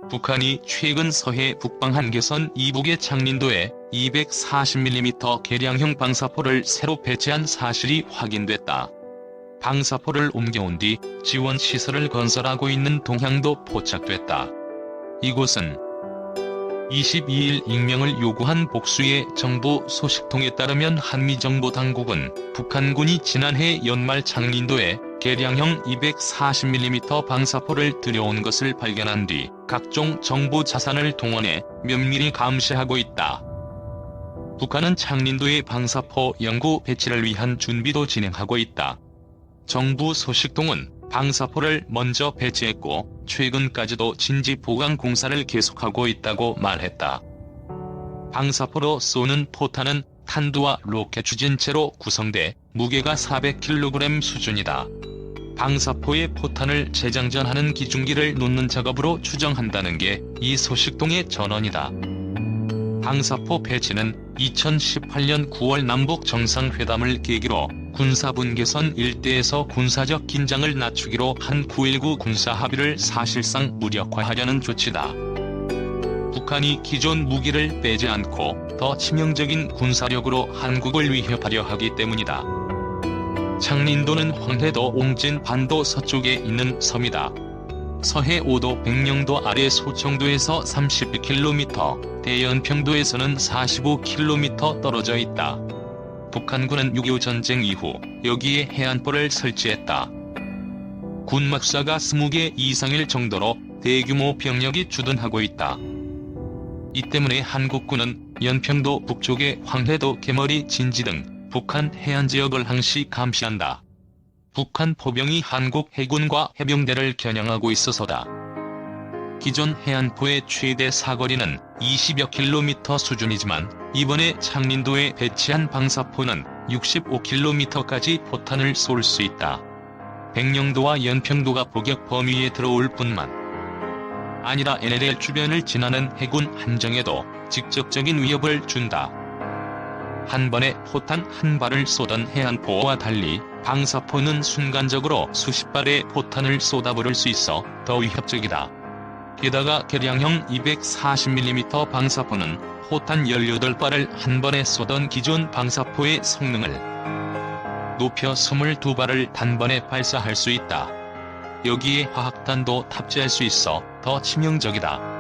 북한이 최근 서해 북방 한계선 이북의 창린도에 240mm 개량형 방사포를 새로 배치한 사실이 확인됐다. 방사포를 옮겨온 뒤 지원시설을 건설하고 있는 동향도 포착됐다. 이곳은 22일 익명을 요구한 복수의 정부 소식통에 따르면 한미정보당국은 북한군이 지난해 연말 창린도에 개량형 240mm 방사포를 들여온 것을 발견한 뒤 각종 정보 자산을 동원해 면밀히 감시하고 있다. 북한은 창린도의 방사포 연구 배치를 위한 준비도 진행하고 있다. 정부 소식통은 방사포를 먼저 배치했고 최근까지도 진지 보강 공사를 계속하고 있다고 말했다. 방사포로 쏘는 포탄은 탄두와 로켓 추진체로 구성돼 무게가 400kg 수준이다. 방사포의 포탄을 재장전하는 기중기를 놓는 작업으로 추정한다는 게 이 소식통의 전언이다. 방사포 배치는 2018년 9월 남북 정상회담을 계기로 군사분계선 일대에서 군사적 긴장을 낮추기로 한 9.19 군사합의를 사실상 무력화하려는 조치다. 북한이 기존 무기를 빼지 않고 더 치명적인 군사력으로 한국을 위협하려 하기 때문이다. 창린도는 황해도 옹진 반도 서쪽에 있는 섬이다. 서해 5도 백령도 아래 소청도에서 32km, 대연평도에서는 45km 떨어져 있다. 북한군은 6.25 전쟁 이후 여기에 해안포를 설치했다. 군막사가 20개 이상일 정도로 대규모 병력이 주둔하고 있다. 이 때문에 한국군은 연평도 북쪽의 황해도 개머리 진지 등 북한 해안지역을 항시 감시한다. 북한 포병이 한국 해군과 해병대를 겨냥하고 있어서다. 기존 해안포의 최대 사거리는 20여 킬로미터 수준이지만 이번에 창린도에 배치한 방사포는 65km까지 포탄을 쏠 수 있다. 백령도와 연평도가 포격 범위에 들어올 뿐만 아니라 NLL 주변을 지나는 해군 함정에도 직접적인 위협을 준다. 한 번에 포탄 한 발을 쏘던 해안포와 달리 방사포는 순간적으로 수십 발의 포탄을 쏟아부을 수 있어 더 위협적이다. 게다가 개량형 240mm 방사포는 포탄 18발을 한 번에 쏘던 기존 방사포의 성능을 높여 22발을 단번에 발사할 수 있다. 여기에 화학탄도 탑재할 수 있어 더 치명적이다.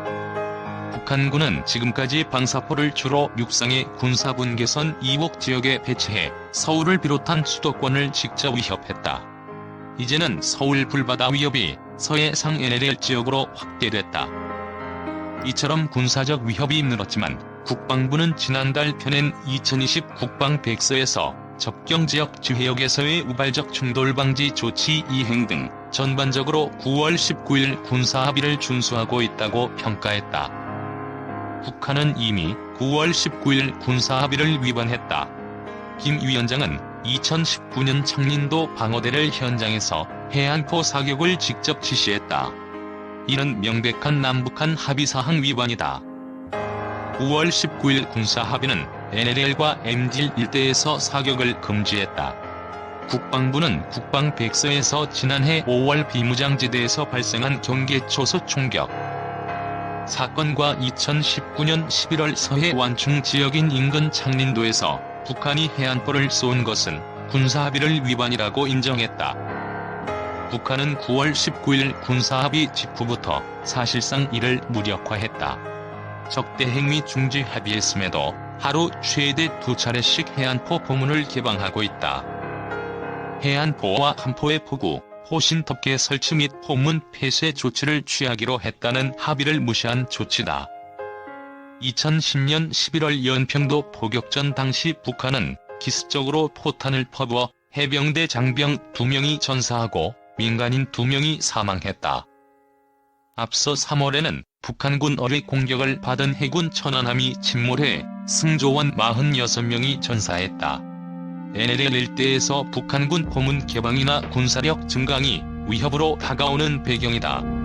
북한군은 지금까지 방사포를 주로 육상의 군사분계선 이북 지역에 배치해 서울을 비롯한 수도권을 직접 위협했다. 이제는 서울 불바다 위협이 서해상 NLL 지역으로 확대됐다. 이처럼 군사적 위협이 늘었지만 국방부는 지난달 펴낸 2020 국방백서에서 접경지역 주해역에서의 우발적 충돌방지 조치 이행 등 전반적으로 9월 19일 군사합의를 준수하고 있다고 평가했다. 북한은 이미 9월 19일 군사합의를 위반했다. 김 위원장은 2019년 창린도 방어대를 현장에서 해안포 사격을 직접 지시했다. 이는 명백한 남북한 합의사항 위반이다. 9월 19일 군사합의는 NLL과 MG 일대에서 사격을 금지했다. 국방부는 국방백서에서 지난해 5월 비무장지대에서 발생한 경계초소 총격 사건과 2019년 11월 서해 완충 지역인 인근 창린도에서 북한이 해안포를 쏜 것은 군사합의를 위반이라고 인정했다. 북한은 9월 19일 군사합의 직후부터 사실상 이를 무력화했다. 적대 행위 중지 합의했음에도 하루 최대 2차례씩 해안포 포문을 개방하고 있다. 해안포와 함포의 포구, 호신덮개 설치 및 포문 폐쇄 조치를 취하기로 했다는 합의를 무시한 조치다. 2010년 11월 연평도 포격전 당시 북한은 기습적으로 포탄을 퍼부어 해병대 장병 2명이 전사하고 민간인 2명이 사망했다. 앞서 3월에는 북한군 어뢰 공격을 받은 해군 천안함이 침몰해 승조원 46명이 전사했다. NLL 일대에서 북한군 포문 개방이나 군사력 증강이 위협으로 다가오는 배경이다.